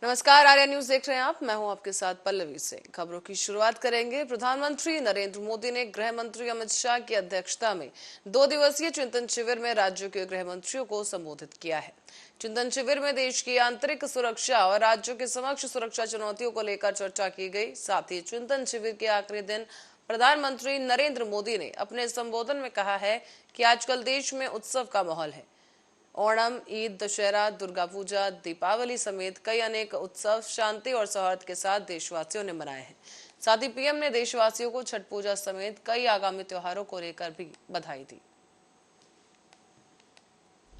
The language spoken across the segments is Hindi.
नमस्कार, आर्या न्यूज देख रहे हैं आप। मैं हूं आपके साथ पल्लवी से। खबरों की शुरुआत करेंगे। प्रधानमंत्री नरेंद्र मोदी ने गृह मंत्री अमित शाह की अध्यक्षता में 2 दिवसीय चिंतन शिविर में राज्यों के गृह मंत्रियों को संबोधित किया है। चिंतन शिविर में देश की आंतरिक सुरक्षा और राज्यों के समक्ष सुरक्षा चुनौतियों को लेकर चर्चा की गई। साथ ही चिंतन शिविर के आखिरी दिन प्रधानमंत्री नरेंद्र मोदी ने अपने संबोधन में कहा है कि आजकल देश में उत्सव का माहौल है। ओणम, ईद, दशहरा, दुर्गा पूजा, दीपावली समेत कई अनेक उत्सव शांति और सौहार्द के साथ देशवासियों ने मनाए हैं। साथ ही पीएम ने देशवासियों को छठ पूजा समेत कई आगामी त्योहारों को लेकर भी बधाई दी।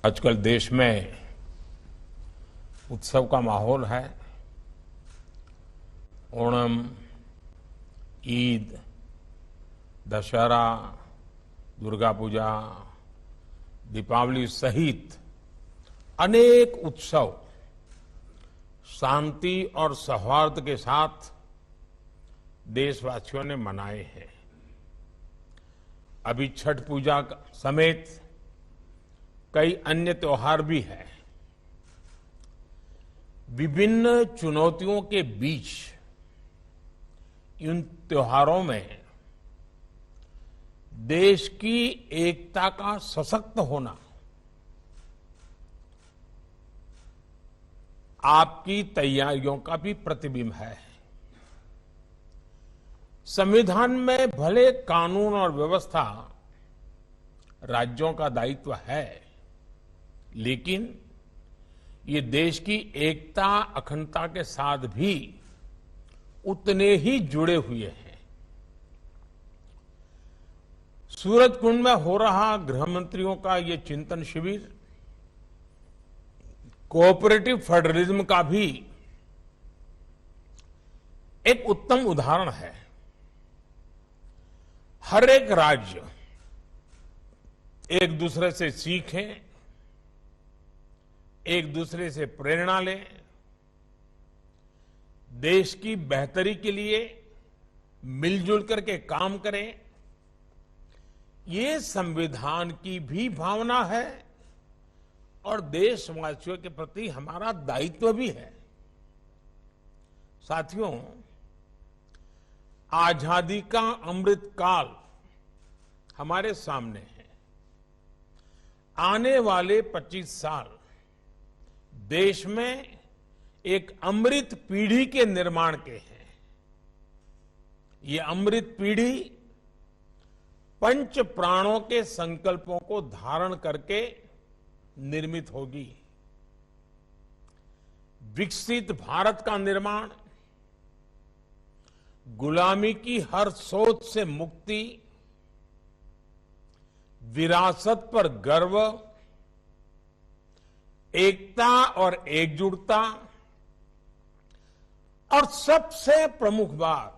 आजकल देश में उत्सव का माहौल है। ओणम, ईद, दशहरा, दुर्गा पूजा, दीपावली सहित अनेक उत्सव शांति और सौहार्द के साथ देशवासियों ने मनाए हैं। अभी छठ पूजा समेत कई अन्य त्योहार भी हैं। विभिन्न चुनौतियों के बीच इन त्योहारों में देश की एकता का सशक्त होना आपकी तैयारियों का भी प्रतिबिंब है। संविधान में भले कानून और व्यवस्था राज्यों का दायित्व है, लेकिन ये देश की एकता अखंडता के साथ भी उतने ही जुड़े हुए हैं। सूरजकुंड में हो रहा गृह मंत्रियों का ये चिंतन शिविर कोऑपरेटिव फेडरलिज्म का भी एक उत्तम उदाहरण है। हर एक राज्य एक दूसरे से सीखे, एक दूसरे से प्रेरणा ले, देश की बेहतरी के लिए मिलजुल करके काम करें। ये संविधान की भी भावना है और देशवासियों के प्रति हमारा दायित्व भी है। साथियों, आजादी का अमृत काल हमारे सामने है। आने वाले 25 साल देश में एक अमृत पीढ़ी के निर्माण के हैं। ये अमृत पीढ़ी पंच प्राणों के संकल्पों को धारण करके निर्मित होगी। विकसित भारत का निर्माण, गुलामी की हर सोच से मुक्ति, विरासत पर गर्व, एकता और एकजुटता और सबसे प्रमुख बात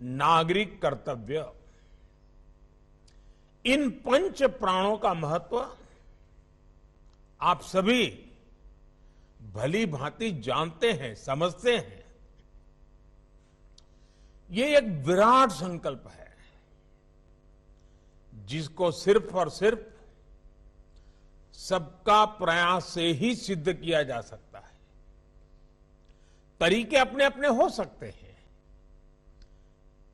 नागरिक कर्तव्य। इन पंच प्राणों का महत्व आप सभी भली भांति जानते हैं, समझते हैं। ये एक विराट संकल्प है जिसको सिर्फ और सिर्फ सबका प्रयास से ही सिद्ध किया जा सकता है। तरीके अपने अपने हो सकते हैं,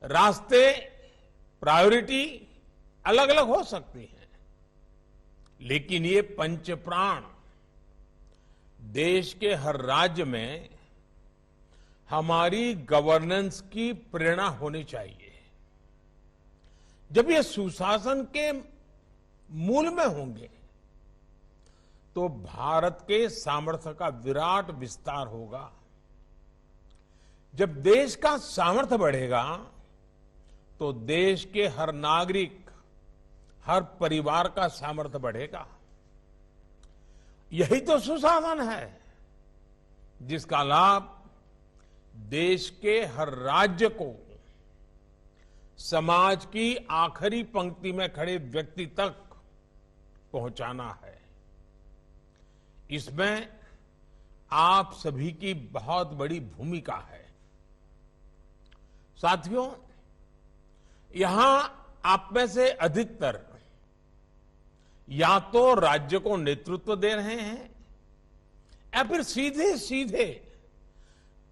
रास्ते, प्रायोरिटी अलग अलग हो सकती है, लेकिन ये पंच प्राण देश के हर राज्य में हमारी गवर्नेंस की प्रेरणा होनी चाहिए। जब ये सुशासन के मूल में होंगे तो भारत के सामर्थ्य का विराट विस्तार होगा। जब देश का सामर्थ्य बढ़ेगा तो देश के हर नागरिक, हर परिवार का सामर्थ्य बढ़ेगा। यही तो सुशासन है जिसका लाभ देश के हर राज्य को समाज की आखिरी पंक्ति में खड़े व्यक्ति तक पहुंचाना है। इसमें आप सभी की बहुत बड़ी भूमिका है। साथियों, यहां आप में से अधिकतर या तो राज्य को नेतृत्व दे रहे हैं या फिर सीधे सीधे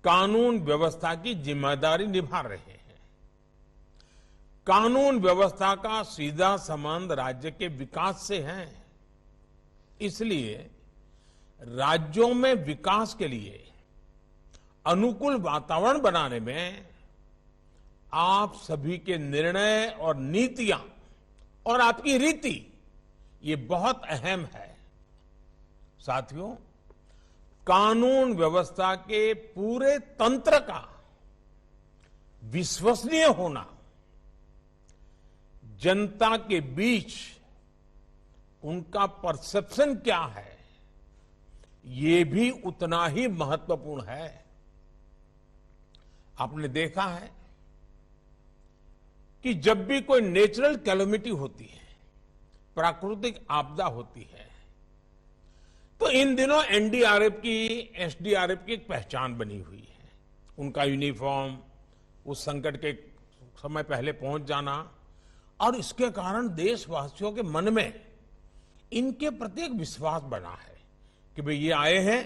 कानून व्यवस्था की जिम्मेदारी निभा रहे हैं। कानून व्यवस्था का सीधा संबंध राज्य के विकास से है। इसलिए राज्यों में विकास के लिए अनुकूल वातावरण बनाने में आप सभी के निर्णय और नीतियां और आपकी रीति ये बहुत अहम है। साथियों, कानून व्यवस्था के पूरे तंत्र का विश्वसनीय होना जनता के बीच उनका परसेप्शन क्या है, ये भी उतना ही महत्वपूर्ण है। आपने देखा है कि जब भी कोई नेचुरल कैलेमिटी होती है, प्राकृतिक आपदा होती है, तो इन दिनों एनडीआरएफ की, एसडीआरएफ की एक पहचान बनी हुई है। उनका यूनिफॉर्म, उस संकट के समय पहले पहुंच जाना, और इसके कारण देशवासियों के मन में इनके प्रति एक विश्वास बना है कि भाई ये आए हैं